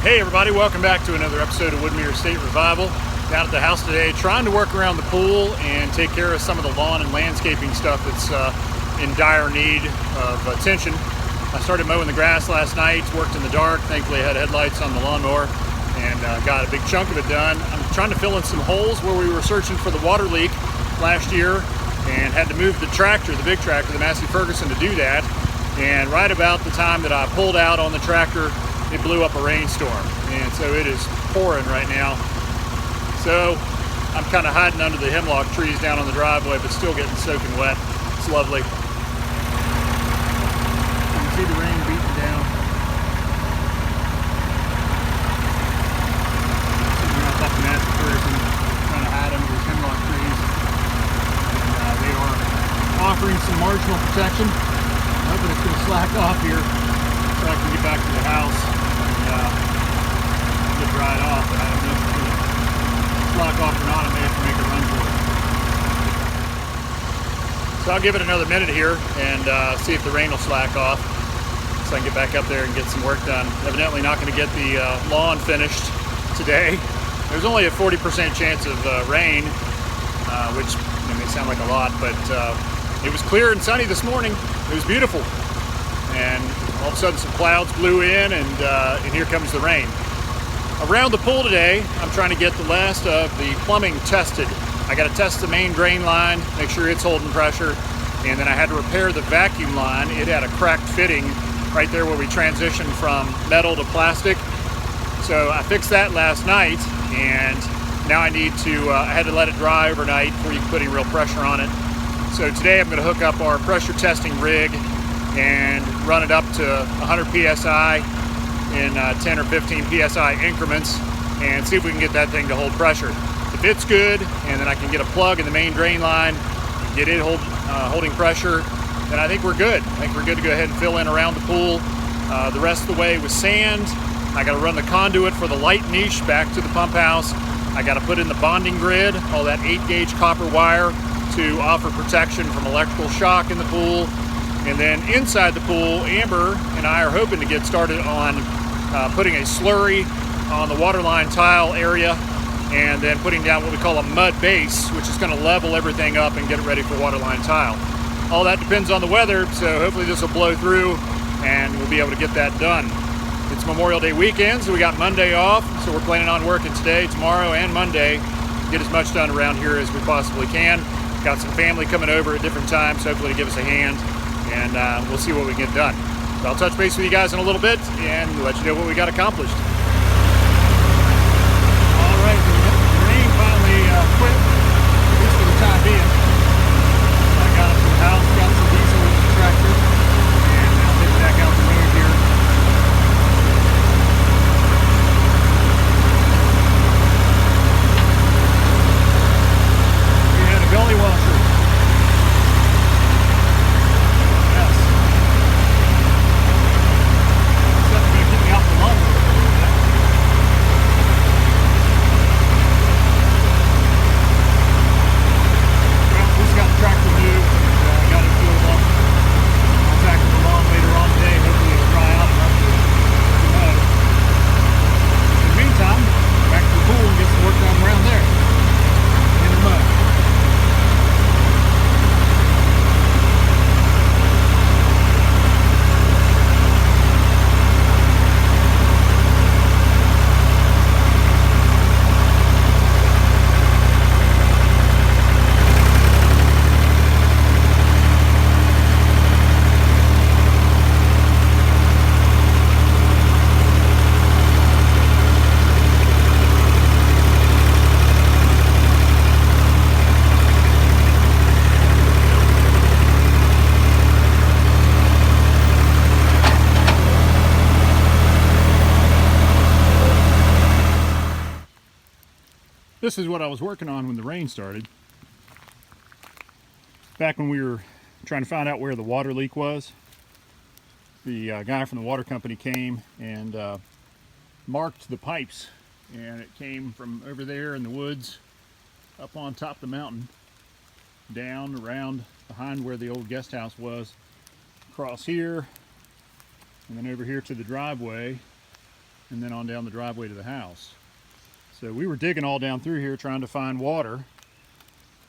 Hey everybody, welcome back to another episode of Woodmere State Revival. Down at the house today, trying to work around the pool and take care of some of the lawn and landscaping stuff that's in dire need of attention. I started mowing the grass last night, worked in the dark. Thankfully I had headlights on the lawnmower and got a big chunk of it done. I'm trying to fill in some holes where we were searching for the water leak last year and had to move the tractor, the big tractor, the Massey Ferguson, to do that. And right about the time that I pulled out on the tractor, it blew up a rainstorm, and so it is pouring right now. So I'm kind of hiding under the hemlock trees down on the driveway, but still getting soaking wet. It's lovely. You can see the rain beating down. Sitting right off the Massey Ferguson, trying to hide under these hemlock trees. And they are offering some marginal protection. I'm hoping it's going to slack off here so I can get back to the house and get dried off. But I don't know if it's going to slack off or not. I may have to make a run for it. So I'll give it another minute here and see if the rain will slack off so I can get back up there and get some work done. Evidently not going to get the lawn finished today. There's only a 40% chance of rain, which may sound like a lot, but it was clear and sunny this morning. It was beautiful, and all of a sudden some clouds blew in, and here comes the rain. Around the pool today, I'm trying to get the last of the plumbing tested. I got to test the main drain line, make sure it's holding pressure, and then I had to repair the vacuum line. It had a cracked fitting right there where we transitioned from metal to plastic. So I fixed that last night, and now I need to, I had to let it dry overnight before you can put any real pressure on it. So today I'm going to hook up our pressure testing rig and run it up to 100 psi in 10 or 15 psi increments and see if we can get that thing to hold pressure. If it's good, and then I can get a plug in the main drain line, get it holding pressure, then I think we're good. I think we're good to go ahead and fill in around the pool. The rest of the way with sand. I got to run the conduit for the light niche back to the pump house. I got to put in the bonding grid, all that 8-gauge copper wire, to offer protection from electrical shock in the pool. And then inside the pool, Amber and I are hoping to get started on putting a slurry on the waterline tile area and then putting down what we call a mud base, which is going to level everything up and get it ready for waterline tile. All that depends on the weather, so hopefully this will blow through and we'll be able to get that done. It's Memorial Day weekend, so we got Monday off, so we're planning on working today, tomorrow, and Monday. Get as much done around here as we possibly can. Got some family coming over at different times, hopefully to give us a hand, and we'll see what we can get done. So I'll touch base with you guys in a little bit and let you know what we got accomplished. All right, the rain finally quit, at least for the time being. I got up to the house, got some diesel with the tractor, and now heading back out the road here. We had a gully washer. This is what I was working on when the rain started. Back when we were trying to find out where the water leak was, the guy from the water company came and marked the pipes, and it came from over there in the woods up on top of the mountain, down around behind where the old guest house was, across here, and then over here to the driveway, and then on down the driveway to the house. So we were digging all down through here trying to find water,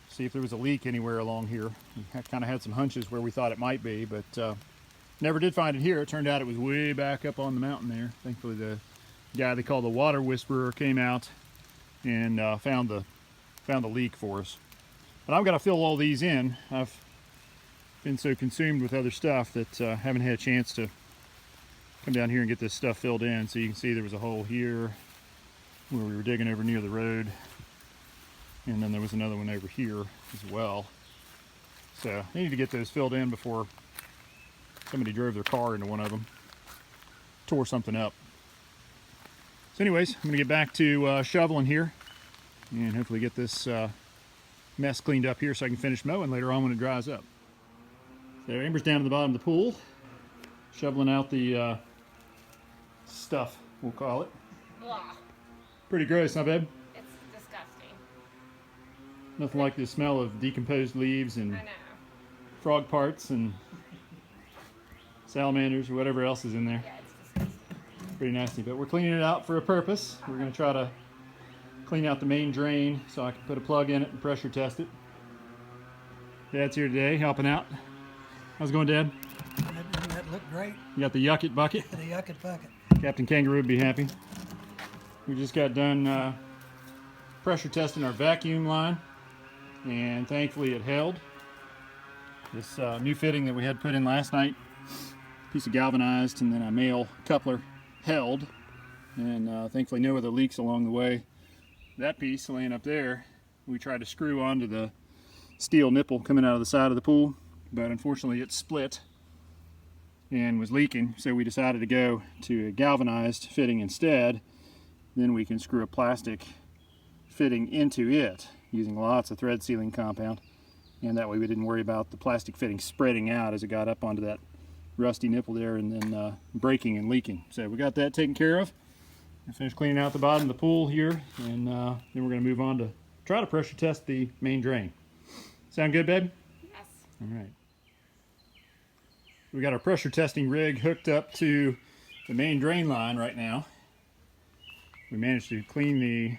see if there was a leak anywhere along here. We kind of had some hunches where we thought it might be, but never did find it here. It turned out it was way back up on the mountain there. Thankfully the guy they call the water whisperer came out and found the leak for us. But I've got to fill all these in. I've been so consumed with other stuff that I haven't had a chance to come down here and get this stuff filled in. So you can see there was a hole here where we were digging over near the road, and then there was another one over here as well. So I need to get those filled in before somebody drove their car into one of them, tore something up. So anyways, I'm going to get back to shoveling here and hopefully get this mess cleaned up here so I can finish mowing later on when it dries up. So Amber's down at the bottom of the pool, shoveling out the stuff, we'll call it. Blah. Pretty gross, huh, babe? It's disgusting. Nothing like the smell of decomposed leaves and frog parts and salamanders or whatever else is in there. Yeah, it's disgusting. Pretty nasty, but we're cleaning it out for a purpose. We're going to try to clean out the main drain so I can put a plug in it and pressure test it. Dad's here today helping out. How's it going, Dad? That looked great. You got the yuck-it bucket? The yucket bucket. Captain Kangaroo would be happy. We just got done pressure testing our vacuum line, and thankfully it held. This new fitting that we had put in last night, piece of galvanized and then a male coupler, held, and thankfully no other leaks along the way. That piece laying up there, we tried to screw onto the steel nipple coming out of the side of the pool, but unfortunately it split and was leaking, so we decided to go to a galvanized fitting instead. Then we can screw a plastic fitting into it using lots of thread sealing compound, and that way we didn't worry about the plastic fitting spreading out as it got up onto that rusty nipple there and then breaking and leaking. So we got that taken care of. I finished cleaning out the bottom of the pool here, and then we're going to move on to try to pressure test the main drain. Sound good, babe? Yes. All right. We got our pressure testing rig hooked up to the main drain line right now. We managed to clean the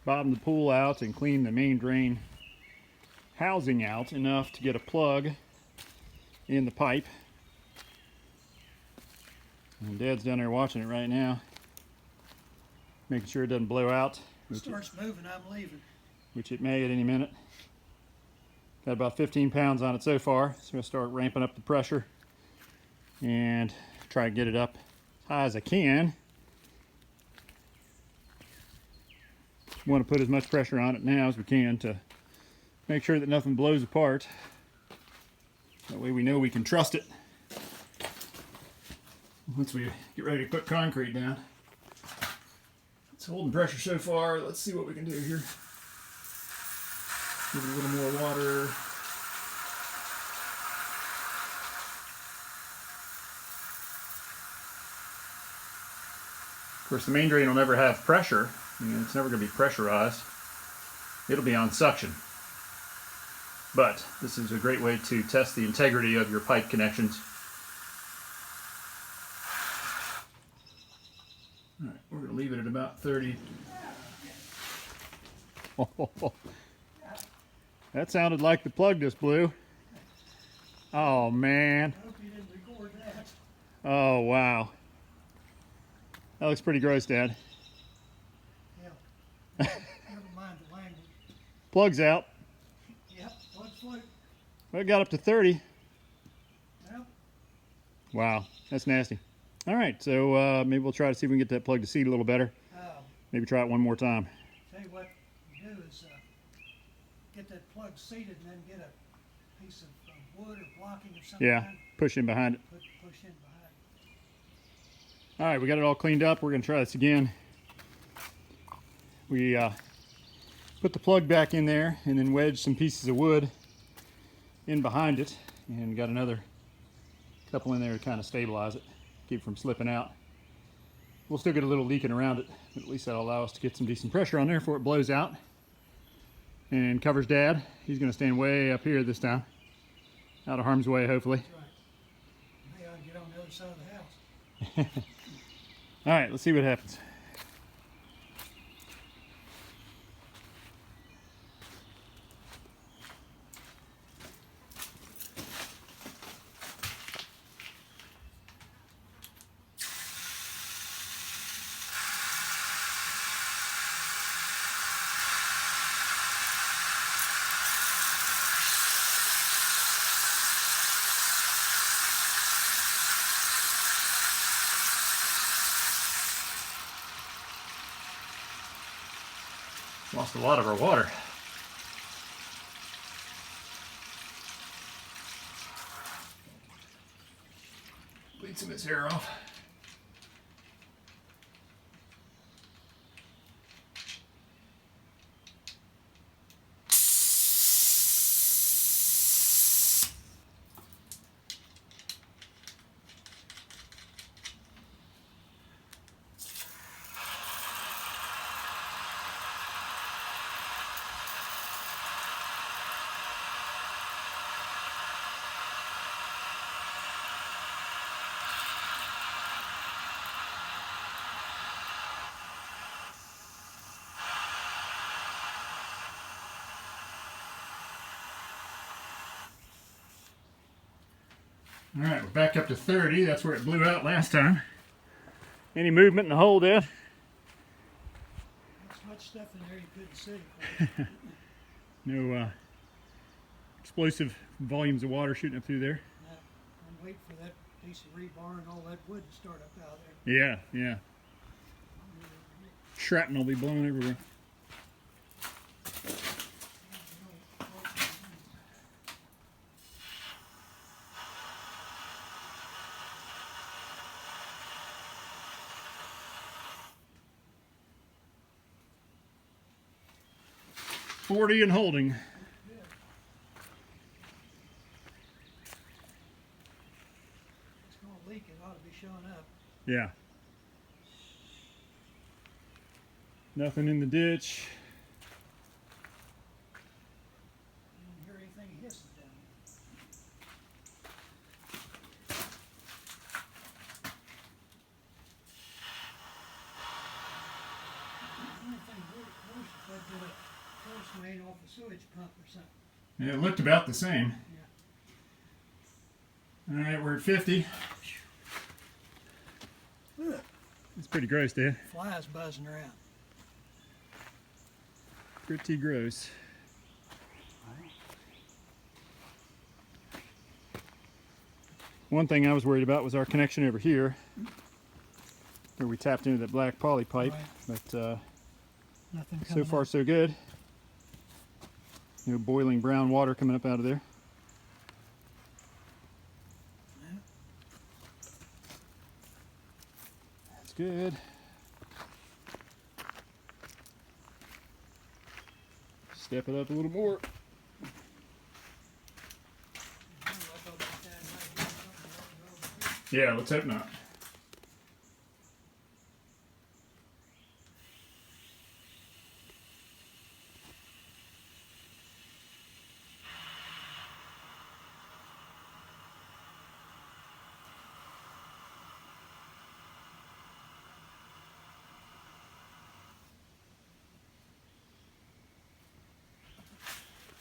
bottom of the pool out and clean the main drain housing out enough to get a plug in the pipe. And Dad's down there watching it right now, making sure it doesn't blow out. It starts moving, I'm leaving. Which it may at any minute. Got about 15 pounds on it so far, so I'm going to start ramping up the pressure and try to get it up as high as I can. Want to put as much pressure on it now as we can to make sure that nothing blows apart. That way we know we can trust it once we get ready to put concrete down. It's holding pressure so far. Let's see what we can do here. Give it a little more water. Of course, the main drain will never have pressure. It's never going to be pressurized. It'll be on suction. But this is a great way to test the integrity of your pipe connections. All right, we're going to leave it at about 30. Oh, that sounded like the plug just blew. Oh, man. I hope you didn't record that. Oh, wow. That looks pretty gross, Dad. Yeah. Never mind the language. Plug's out. Yep, plug float. Well, it got up to 30. Yep. Wow, that's nasty. All right, so maybe we'll try to see if we can get that plug to seat a little better. Maybe try it one more time. Tell you what you do is get that plug seated and then get a piece of wood or blocking or something. Yeah, push in behind it. Push in behind it. All right, we got it all cleaned up. We're going to try this again. We put the plug back in there and then wedged some pieces of wood in behind it, and got another couple in there to kind of stabilize it, keep it from slipping out. We'll still get a little leaking around it, but at least that'll allow us to get some decent pressure on there before it blows out. And covers Dad. He's going to stand way up here this time, out of harm's way, hopefully. That's right. Maybe I can get on the other side of the house. All right, let's see what happens. Lost a lot of our water. Bleed some of this hair off. All right, we're back up to 30. That's where it blew out last time. Any movement in the hole, Dad? There's much stuff in there you couldn't see. No explosive volumes of water shooting up through there. I'm waiting for that piece of rebar and all that wood to start up out there. Yeah, yeah. Shrapnel will be blowing everywhere. .40 and holding. It's going to leak. It ought to be showing up. Yeah. Nothing in the ditch. I didn't hear anything hissing down there. The only thing worse if I did a force main off a sewage pump or something. Yeah, it looked about the same. Yeah. All right, we're at 50. Ugh. It's pretty gross, Dad. Flies buzzing around. Pretty gross. One thing I was worried about was our connection over here, where we tapped into that black poly pipe, Right. but Nothing so coming far up. so good. No boiling brown water coming up out of there. Yeah. That's good. Step it up a little more. Yeah, let's hope not.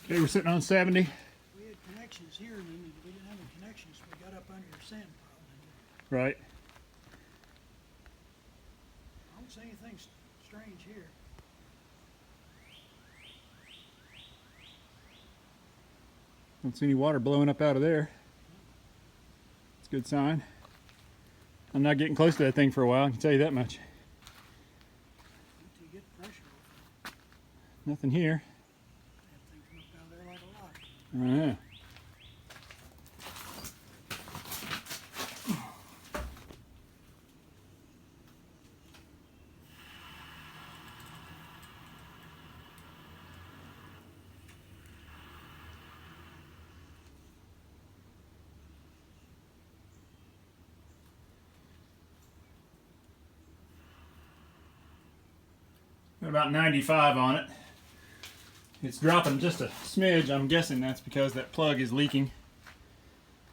Okay, we're sitting on 70. We had connections here, and then we didn't have any connections. We got up under your sand pile. Right. I don't see anything strange here. Don't see any water blowing up out of there. It's a good sign. I'm not getting close to that thing for a while, I can tell you that much. Until you get pressure off it. Nothing here. That thing come up out of there like a rock. Oh, yeah. Got about 95 on it. It's dropping just a smidge. I'm guessing that's because that plug is leaking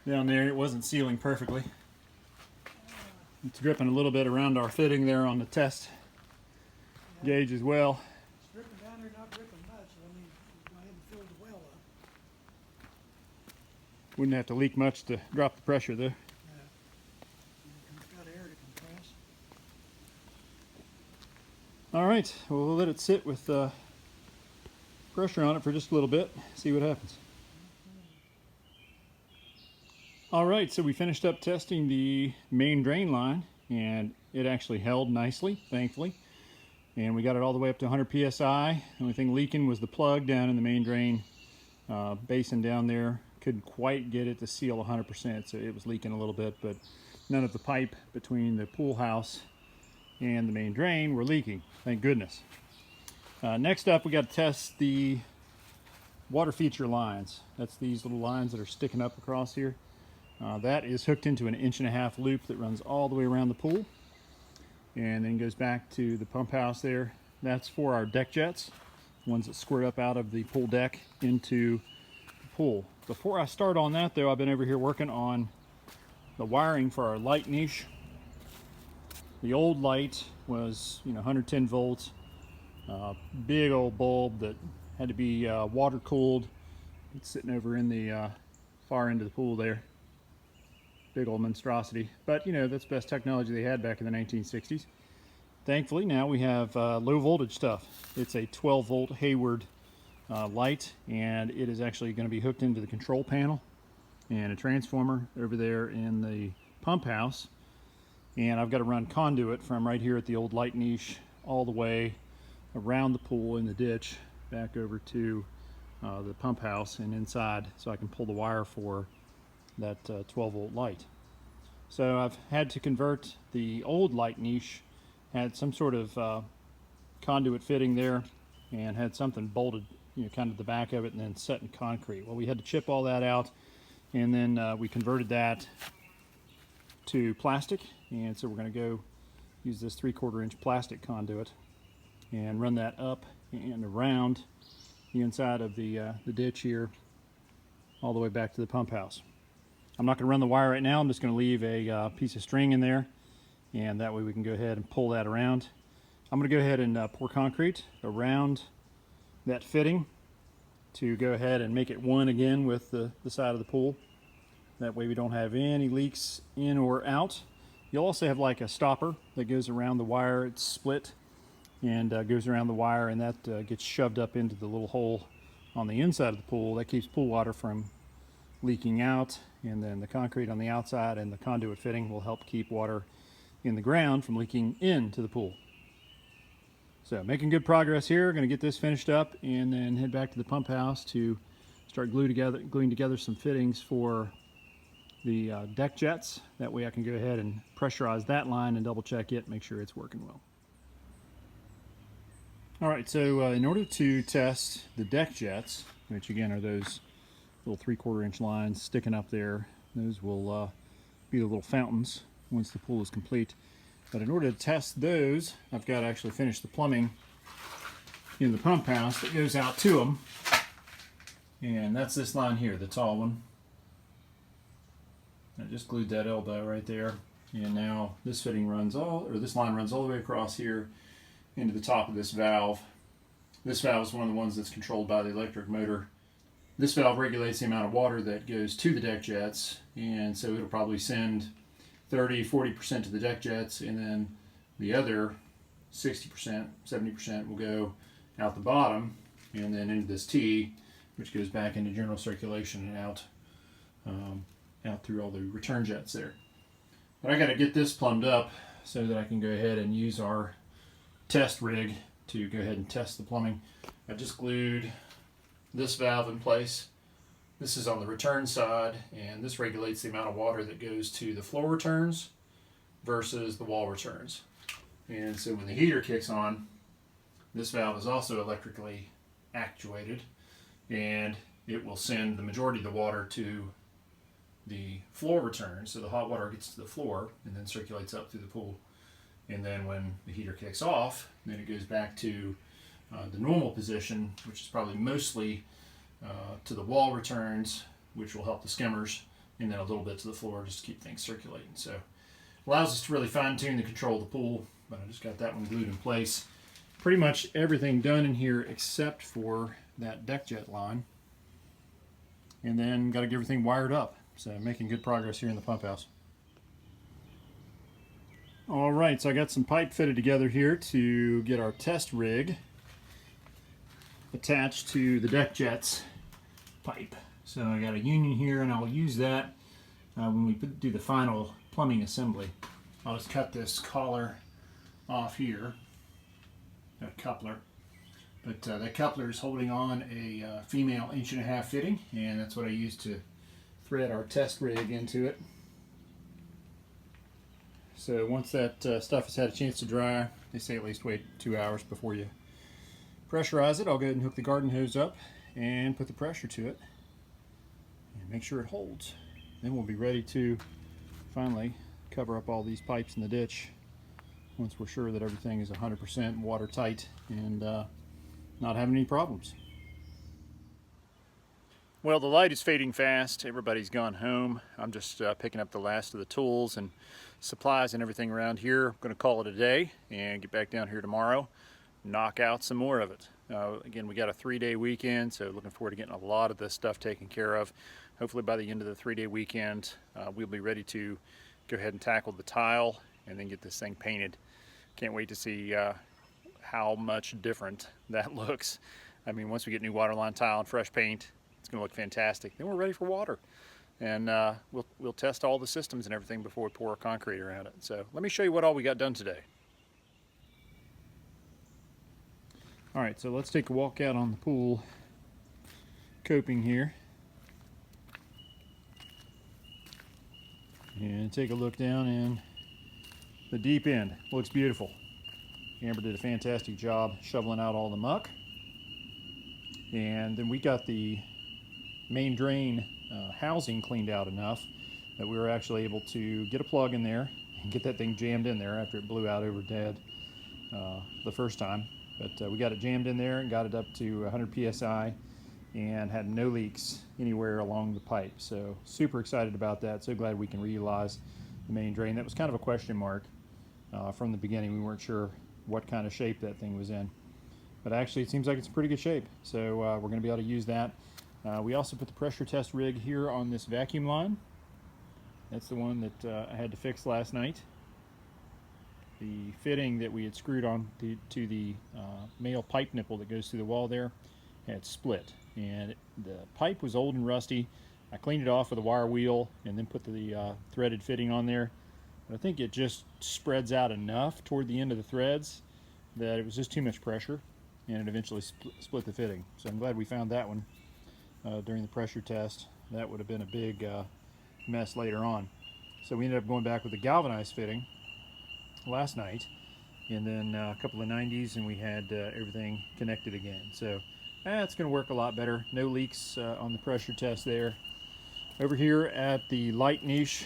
down there. It wasn't sealing perfectly. It's dripping a little bit around our fitting there on the test gauge as well. It's dripping down there, not dripping much. I mean, go ahead and fill the well up. Wouldn't have to leak much to drop the pressure though. It's got air to compress. All right, well, we'll let it sit with pressure on it for just a little bit, see what happens. All right, so we finished up testing the main drain line, and it actually held nicely, thankfully. And we got it all the way up to 100 psi. The only thing leaking was the plug down in the main drain basin down there. Couldn't quite get it to seal 100%, so it was leaking a little bit, but none of the pipe between the pool house and the main drain were leaking, thank goodness. Next up, we got to test the water feature lines. That's these little lines that are sticking up across here. That is hooked into an 1.5-inch loop that runs all the way around the pool and then goes back to the pump house there. That's for our deck jets, ones that squirt up out of the pool deck into the pool. Before I start on that though, I've been over here working on the wiring for our light niche. The old light was 110 volts, big old bulb that had to be water cooled. It's sitting over in the far end of the pool there. Big old monstrosity, but that's the best technology they had back in the 1960s. Thankfully now we have low voltage stuff. It's a 12 volt Hayward light, and it is actually going to be hooked into the control panel and a transformer over there in the pump house. And I've got to run conduit from right here at the old light niche all the way around the pool in the ditch back over to the pump house and inside, so I can pull the wire for that 12 volt light. So I've had to convert the old light niche, had some sort of conduit fitting there and had something bolted kind of the back of it and then set in concrete. Well, we had to chip all that out, and then we converted that to plastic, and so we're going to go use this 3/4 inch plastic conduit and run that up and around the inside of the ditch here all the way back to the pump house. I'm not going to run the wire right now. I'm just going to leave a piece of string in there, and that way we can go ahead and pull that around. I'm going to go ahead and pour concrete around that fitting to go ahead and make it one again with the side of the pool. That way we don't have any leaks in or out. You'll also have like a stopper that goes around the wire. It's split and goes around the wire, and that gets shoved up into the little hole on the inside of the pool. That keeps pool water from leaking out, and then the concrete on the outside and the conduit fitting will help keep water in the ground from leaking into the pool. So making good progress here. Going to get this finished up and then head back to the pump house to start gluing together some fittings for the deck jets. That way I can go ahead and pressurize that line and double check it, make sure it's working well. Alright, so in order to test the deck jets, which again are those little 3/4 inch lines sticking up there, those will be the little fountains once the pool is complete. But in order to test those, I've got to actually finish the plumbing in the pump house that goes out to them. And that's this line here, the tall one. I just glued that elbow right there, and now this fitting runs this line runs all the way across here into the top of this valve. This valve is one of the ones that's controlled by the electric motor. This valve regulates the amount of water that goes to the deck jets, and so it'll probably send 30-40% to the deck jets, and then the other 60%, 70% will go out the bottom and then into this T, which goes back into general circulation and out through all the return jets there. But I got to get this plumbed up so that I can go ahead and use our test rig to go ahead and test the plumbing. I just glued this valve in place. This is on the return side, and this regulates the amount of water that goes to the floor returns versus the wall returns. And so when the heater kicks on, this valve is also electrically actuated, and it will send the majority of the water to the floor return, so the hot water gets to the floor and then circulates up through the pool. And then when the heater kicks off, then it goes back to the normal position, which is probably mostly to the wall returns, which will help the skimmers, and then a little bit to the floor just to keep things circulating. So Allows us to really fine-tune the control of the pool, but I just got that one glued in place. Pretty much everything done in here except for that deck jet line. And then got to get everything wired up. So making good progress here in the pump house. Alright, so I got some pipe fitted together here to get our test rig attached to the deck jet's pipe. So I got a union here, and I'll use that when we do the final plumbing assembly. I'll just cut this collar off here, that coupler. But that coupler is holding on a female 1.5" fitting, and that's what I use to thread our test rig into it. So once that stuff has had a chance to dry, they say at least wait 2 hours before you pressurize it. I'll go ahead and hook the garden hose up and put the pressure to it and make sure it holds. Then we'll be ready to finally cover up all these pipes in the ditch once we're sure that everything is 100% watertight and not having any problems. Well, the light is fading fast. Everybody's gone home. I'm just picking up the last of the tools and supplies and everything around here. I'm going to call it a day and get back down here tomorrow, knock out some more of it. Again, we got a 3-day weekend, so looking forward to getting a lot of this stuff taken care of. Hopefully by the end of the 3-day weekend, we'll be ready to go ahead and tackle the tile and then get this thing painted. Can't wait to see how much different that looks. I mean, once we get new waterline tile and fresh paint, it's going to look fantastic. Then we're ready for water, and we'll test all the systems and everything before we pour our concrete around it. So let me show you what all we got done today. All right, so let's take a walk out on the pool coping here and take a look down in the deep end. Looks beautiful. Amber did a fantastic job shoveling out all the muck, and then we got the main drain housing cleaned out enough that we were actually able to get a plug in there and get that thing jammed in there after it blew out over dead the first time. But we got it jammed in there and got it up to 100 psi and had no leaks anywhere along the pipe. So super excited about that. So glad we can reutilize the main drain. That was kind of a question mark from the beginning. We weren't sure what kind of shape that thing was in. But actually it seems like it's in pretty good shape. So we're going to be able to use that. We also put the pressure test rig here on this vacuum line. That's the one that I had to fix last night. The fitting that we had screwed on to the male pipe nipple that goes through the wall there had split, and the pipe was old and rusty. I cleaned it off with a wire wheel and then put the threaded fitting on there. But I think it just spreads out enough toward the end of the threads that it was just too much pressure, and it eventually split the fitting. So I'm glad we found that one during the pressure test. That would have been a big mess later on. So we ended up going back with the galvanized fitting last night, and then a couple of 90s, and we had everything connected again. So it's going to work a lot better. No leaks on the pressure test there. Over here at the light niche,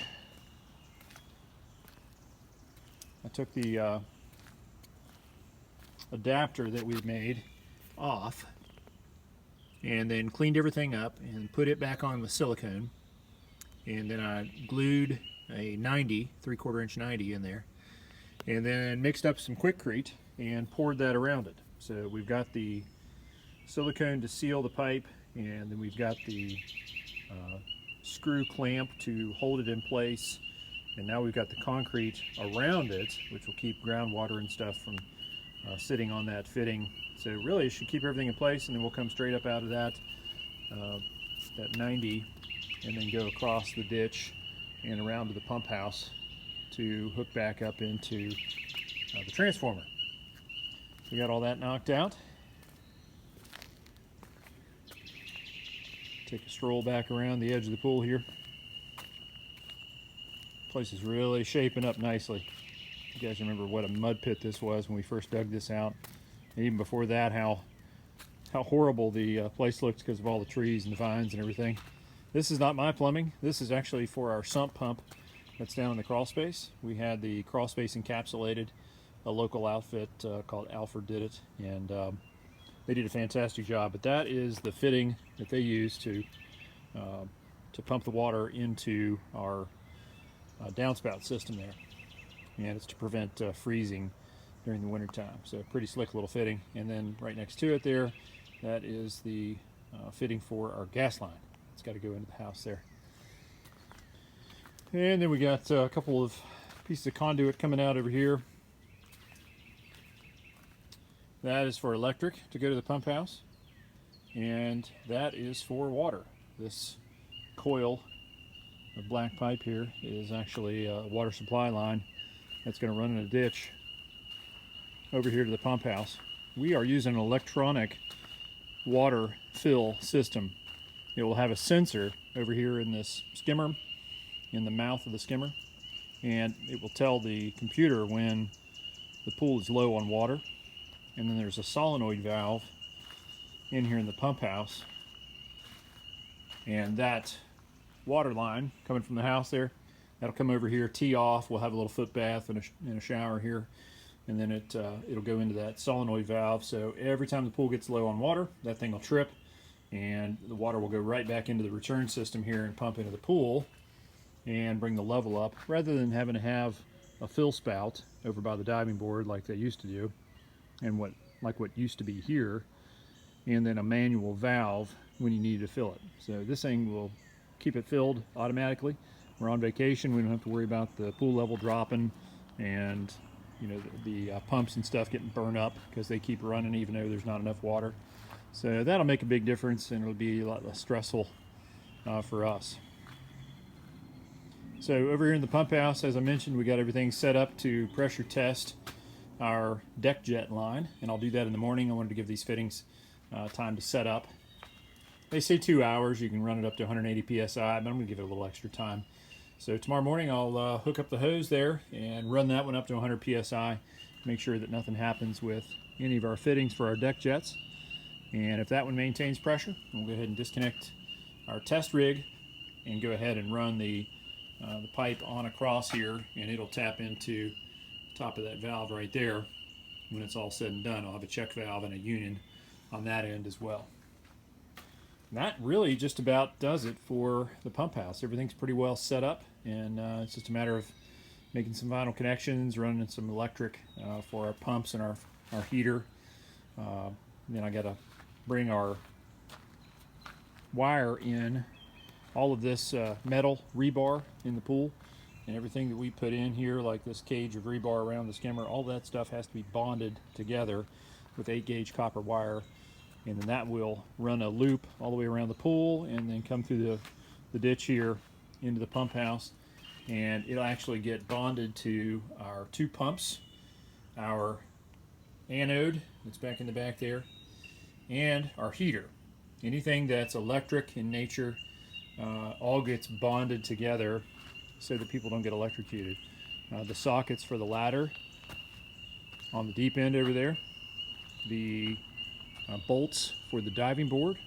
I took the adapter that we made off and then cleaned everything up and put it back on with silicone, and then I glued a 90, 3/4 inch 90 in there, and then mixed up some Quikrete and poured that around it. So we've got the silicone to seal the pipe, and then we've got the screw clamp to hold it in place, and now we've got the concrete around it, which will keep groundwater and stuff from sitting on that fitting. So really it should keep everything in place, and then we'll come straight up out of that 90 and then go across the ditch and around to the pump house to hook back up into the transformer. We got all that knocked out. Take a stroll back around the edge of the pool here. Place is really shaping up nicely. You guys remember what a mud pit this was when we first dug this out. And even before that, how horrible the place looked because of all the trees and the vines and everything. This is not my plumbing. This is actually for our sump pump that's down in the crawl space. We had the crawl space encapsulated. A local outfit called Alfred did it, and they did a fantastic job. But that is the fitting that they use to pump the water into our downspout system there. and it's to prevent freezing during the winter time. So pretty slick little fitting. And then right next to it there, that is the fitting for our gas line. It's got to go into the house there. And then we got a couple of pieces of conduit coming out over here. That is for electric to go to the pump house, and that is for water. This coil of black pipe here is actually a water supply line that's going to run in a ditch over here to the pump house. We are using an electronic water fill system. It will have a sensor over here in this skimmer, in the mouth of the skimmer, and it will tell the computer when the pool is low on water. And then there's a solenoid valve in here in the pump house, and that water line coming from the house there, that'll come over here, tee off. We'll have a little foot bath and a shower here, and then it'll go into that solenoid valve. So every time the pool gets low on water, that thing will trip, and the water will go right back into the return system here and pump into the pool and bring the level up, rather than having to have a fill spout over by the diving board like they used to do, and what used to be here, and then a manual valve when you need to fill it. So this thing will keep it filled automatically. We're on vacation, we don't have to worry about the pool level dropping and the pumps and stuff getting burned up because they keep running even though there's not enough water. So that'll make a big difference, and it'll be a lot less stressful for us. So over here in the pump house, as I mentioned, we got everything set up to pressure test our deck jet line, and I'll do that in the morning. I wanted to give these fittings time to set up. They say 2 hours. You can run it up to 180 psi, but I'm going to give it a little extra time. So tomorrow morning I'll hook up the hose there and run that one up to 100 psi, make sure that nothing happens with any of our fittings for our deck jets. And if that one maintains pressure, we'll go ahead and disconnect our test rig and go ahead and run the pipe on across here, and it'll tap into the top of that valve right there. When it's all said and done, I'll have a check valve and a union on that end as well. And that really just about does it for the pump house. Everything's pretty well set up, and it's just a matter of making some vinyl connections, running some electric for our pumps and our heater. Then I got to bring our wire in. All of this metal rebar in the pool, and everything that we put in here, like this cage of rebar around the skimmer, all that stuff has to be bonded together with 8-gauge copper wire, and then that will run a loop all the way around the pool and then come through the ditch here into the pump house, and it'll actually get bonded to our 2 pumps, our anode that's back in the back there, and our heater. Anything that's electric in nature all gets bonded together so that people don't get electrocuted. The sockets for the ladder on the deep end over there, the bolts for the diving board,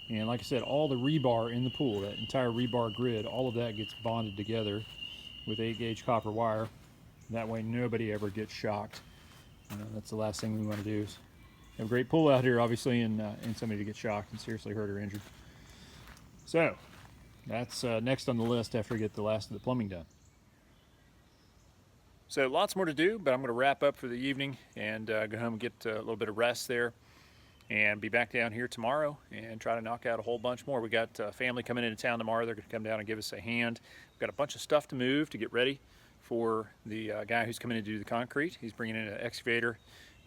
and like I said, all the rebar in the pool, that entire rebar grid, all of that gets bonded together with 8-gauge copper wire. That way nobody ever gets shocked. That's the last thing we want to do is have a great pool out here, obviously, and somebody to get shocked and seriously hurt or injured. So that's next on the list after I get the last of the plumbing done. So lots more to do, but I'm going to wrap up for the evening and go home and get a little bit of rest there, and be back down here tomorrow and try to knock out a whole bunch more. We got family coming into town tomorrow. They're going to come down and give us a hand. We've got a bunch of stuff to move to get ready for the guy who's coming in to do the concrete. He's bringing in an excavator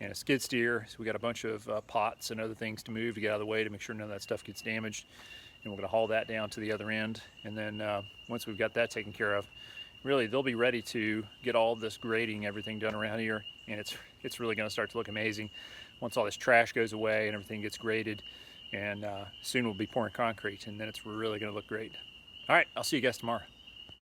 and a skid steer. So we got a bunch of pots and other things to move to get out of the way to make sure none of that stuff gets damaged. And we're going to haul that down to the other end. And then once we've got that taken care of, really they'll be ready to get all this grading, everything done around here. And it's really going to start to look amazing once all this trash goes away and everything gets graded. And soon we'll be pouring concrete, and then it's really going to look great. All right, I'll see you guys tomorrow.